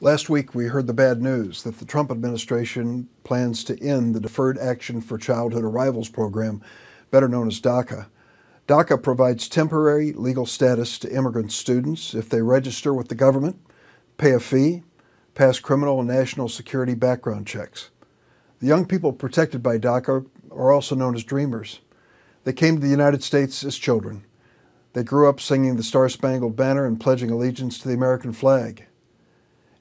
Last week, we heard the bad news that the Trump administration plans to end the Deferred Action for Childhood Arrivals program, better known as DACA. DACA provides temporary legal status to immigrant students if they register with the government, pay a fee, pass criminal and national security background checks. The young people protected by DACA are also known as Dreamers. They came to the United States as children. They grew up singing the Star-Spangled Banner and pledging allegiance to the American flag.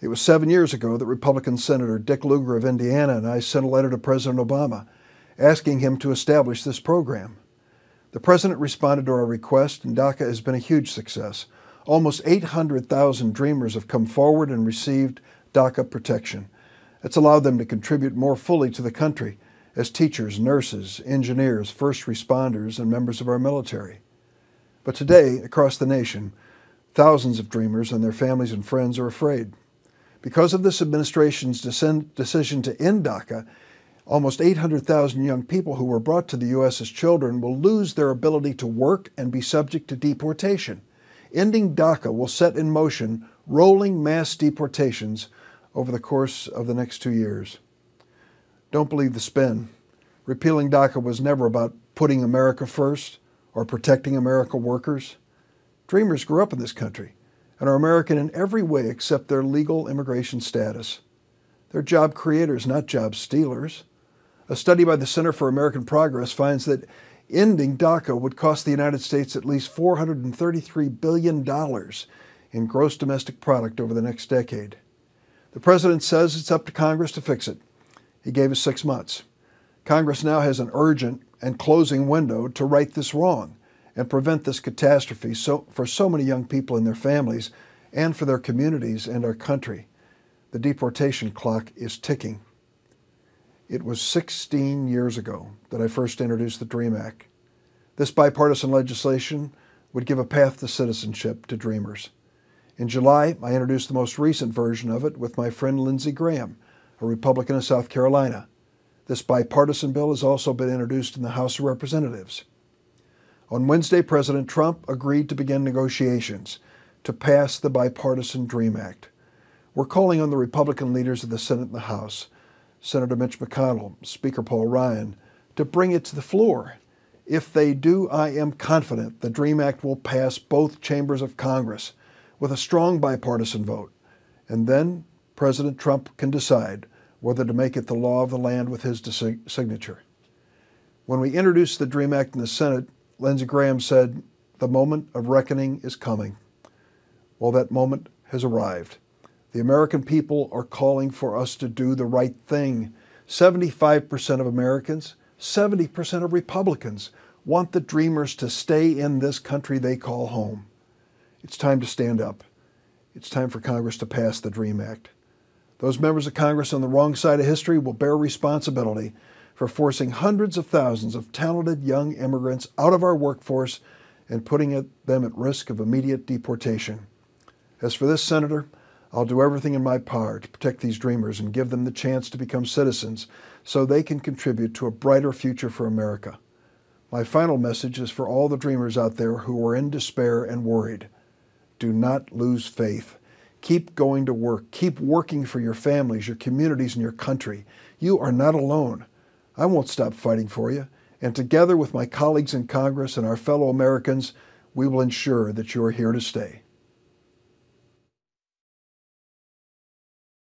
It was 7 years ago that Republican Senator Dick Lugar of Indiana and I sent a letter to President Obama asking him to establish this program. The President responded to our request, and DACA has been a huge success. Almost 800,000 Dreamers have come forward and received DACA protection. It's allowed them to contribute more fully to the country as teachers, nurses, engineers, first responders, and members of our military. But today, across the nation, thousands of Dreamers and their families and friends are afraid. Because of this administration's decision to end DACA, almost 800,000 young people who were brought to the U.S. as children will lose their ability to work and be subject to deportation. Ending DACA will set in motion rolling mass deportations over the course of the next 2 years. Don't believe the spin. Repealing DACA was never about putting America first or protecting American workers. Dreamers grew up in this country and are American in every way except their legal immigration status. They're job creators, not job stealers. A study by the Center for American Progress finds that ending DACA would cost the United States at least $433 billion in gross domestic product over the next decade. The President says it's up to Congress to fix it. He gave us 6 months. Congress now has an urgent and closing window to right this wrong and prevent this catastrophe for so many young people and their families and for their communities and our country. The deportation clock is ticking. It was 16 years ago that I first introduced the DREAM Act. This bipartisan legislation would give a path to citizenship to Dreamers. In July, I introduced the most recent version of it with my friend Lindsey Graham, a Republican of South Carolina. This bipartisan bill has also been introduced in the House of Representatives. On Wednesday, President Trump agreed to begin negotiations to pass the bipartisan DREAM Act. We're calling on the Republican leaders of the Senate and the House, Senator Mitch McConnell, Speaker Paul Ryan, to bring it to the floor. If they do, I am confident the DREAM Act will pass both chambers of Congress with a strong bipartisan vote, and then President Trump can decide whether to make it the law of the land with his signature. When we introduced the DREAM Act in the Senate, Lindsey Graham said, "The moment of reckoning is coming." Well, that moment has arrived. The American people are calling for us to do the right thing. 75% of Americans, 70% of Republicans want the Dreamers to stay in this country they call home. It's time to stand up. It's time for Congress to pass the DREAM Act. Those members of Congress on the wrong side of history will bear responsibility for forcing hundreds of thousands of talented young immigrants out of our workforce and putting them at risk of immediate deportation. As for this senator, I'll do everything in my power to protect these Dreamers and give them the chance to become citizens so they can contribute to a brighter future for America. My final message is for all the Dreamers out there who are in despair and worried. Do not lose faith. Keep going to work. Keep working for your families, your communities, and your country. You are not alone. I won't stop fighting for you. And together with my colleagues in Congress and our fellow Americans, we will ensure that you are here to stay.